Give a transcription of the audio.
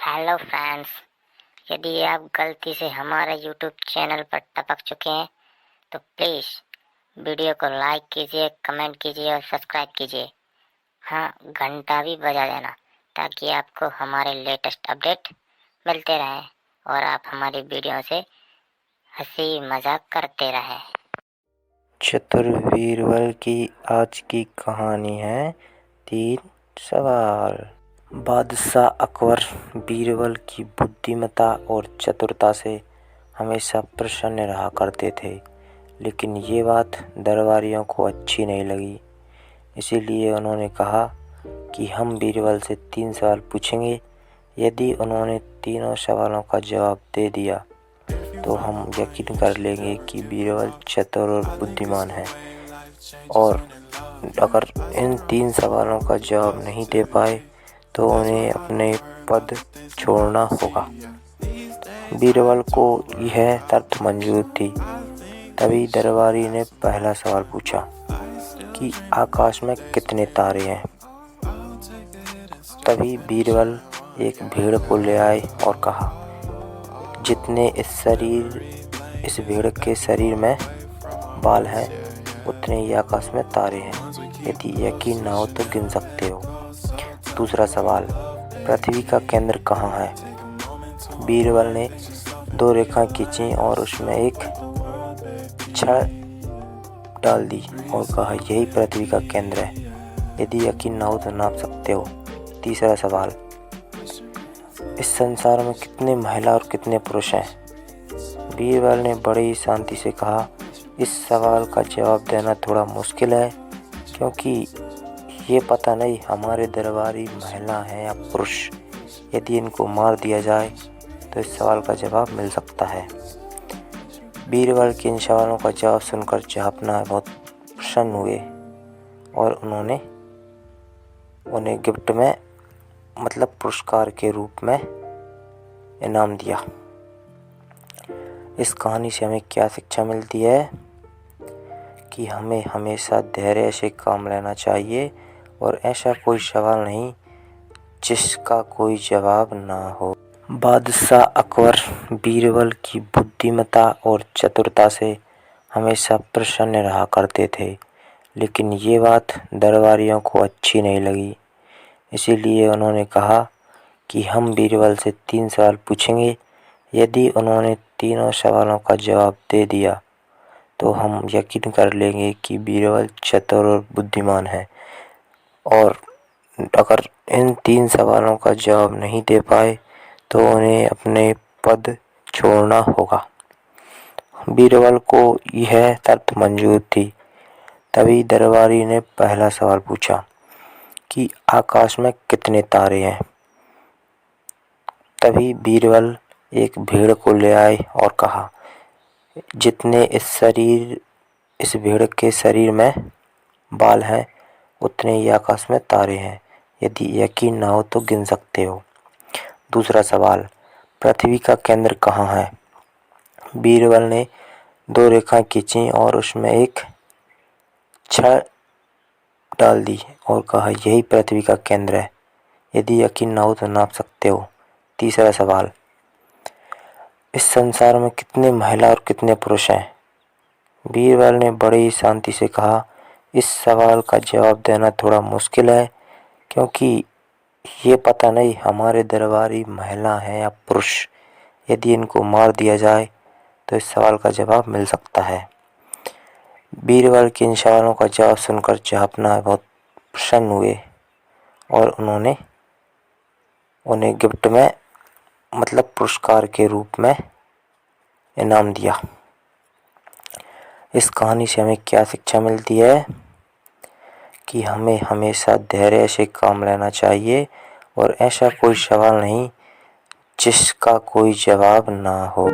Hello friends, यदि आप गलती से हमारे यूट्यूब चैनल पर टपक चुके हैं तो प्लीज़ वीडियो को लाइक कीजिए, कमेंट कीजिए और सब्सक्राइब कीजिए। हाँ, घंटा भी बजा देना ताकि आपको हमारे लेटेस्ट अपडेट मिलते रहें और आप हमारी वीडियो से हंसी मजाक करते रहें। चतुर बीरबल की आज की कहानी है 3 सवाल। बादशाह अकबर बीरबल की बुद्धिमत्ता और चतुरता से हमेशा प्रसन्न रहा करते थे, लेकिन ये बात दरबारियों को अच्छी नहीं लगी। इसीलिए उन्होंने कहा कि हम बीरबल से 3 सवाल पूछेंगे। यदि उन्होंने तीनों सवालों का जवाब दे दिया तो हम यकीन कर लेंगे कि बीरबल चतुर और बुद्धिमान है, और अगर इन 3 सवालों का जवाब नहीं दे पाए तो उन्हें अपने पद छोड़ना होगा। बीरबल को यह शर्त मंजूर थी। तभी दरबारी ने पहला सवाल पूछा कि आकाश में कितने तारे हैं। तभी बीरबल एक भेड़ को ले आए और कहा, जितने इस भेड़ के शरीर में बाल हैं उतने ही आकाश में तारे हैं। यदि यकीन ना हो तो गिन सकते हो। दूसरा सवाल, पृथ्वी का केंद्र कहाँ है। बीरबल ने 2 रेखाएं खींची और उसमें एक छड़ डाल दी और कहा, यही पृथ्वी का केंद्र है। यदि यकीन ना हो तो नाप सकते हो। तीसरा सवाल, इस संसार में कितने महिला और कितने पुरुष हैं। बीरबल ने बड़े ही शांति से कहा, इस सवाल का जवाब देना थोड़ा मुश्किल है, क्योंकि ये पता नहीं हमारे दरबारी महिला हैं या पुरुष। यदि इनको मार दिया जाए तो इस सवाल का जवाब मिल सकता है। बीरबल के इन सवालों का जवाब सुनकर जहाँपना बहुत प्रसन्न हुए और उन्होंने उन्हें गिफ्ट में पुरस्कार के रूप में इनाम दिया। इस कहानी से हमें क्या शिक्षा मिलती है कि हमें हमेशा धैर्य से काम लेना चाहिए और ऐसा कोई सवाल नहीं जिसका कोई जवाब ना हो। बादशाह अकबर बीरबल की बुद्धिमत्ता और चतुरता से हमेशा प्रसन्न रहा करते थे, लेकिन ये बात दरबारियों को अच्छी नहीं लगी। इसीलिए उन्होंने कहा कि हम बीरबल से 3 सवाल पूछेंगे। यदि उन्होंने तीनों सवालों का जवाब दे दिया तो हम यकीन कर लेंगे कि बीरबल चतुर और बुद्धिमान है, और अगर इन 3 सवालों का जवाब नहीं दे पाए तो उन्हें अपने पद छोड़ना होगा। बीरबल को यह शर्त मंजूर थी। तभी दरबारी ने पहला सवाल पूछा कि आकाश में कितने तारे हैं। तभी बीरबल एक भेड़ को ले आए और कहा, जितने इस भेड़ के शरीर में बाल हैं उतने ही आकाश में तारे हैं। यदि यकीन ना हो तो गिन सकते हो। दूसरा सवाल, पृथ्वी का केंद्र कहाँ है। बीरबल ने 2 रेखाएं खींची और उसमें एक छड़ डाल दी और कहा, यही पृथ्वी का केंद्र है। यदि यकीन ना हो तो नाप सकते हो। तीसरा सवाल, इस संसार में कितने महिला और कितने पुरुष हैं। बीरबल ने बड़े ही शांति से कहा, इस सवाल का जवाब देना थोड़ा मुश्किल है, क्योंकि ये पता नहीं हमारे दरबारी महिला हैं या पुरुष। यदि इनको मार दिया जाए तो इस सवाल का जवाब मिल सकता है। बीरबल के इन सवालों का जवाब सुनकर जहाँपना बहुत प्रसन्न हुए और उन्होंने उन्हें गिफ्ट में पुरस्कार के रूप में इनाम दिया। इस कहानी से हमें क्या शिक्षा मिलती है कि हमें हमेशा धैर्य से काम लेना चाहिए और ऐसा कोई सवाल नहीं जिसका कोई जवाब ना हो।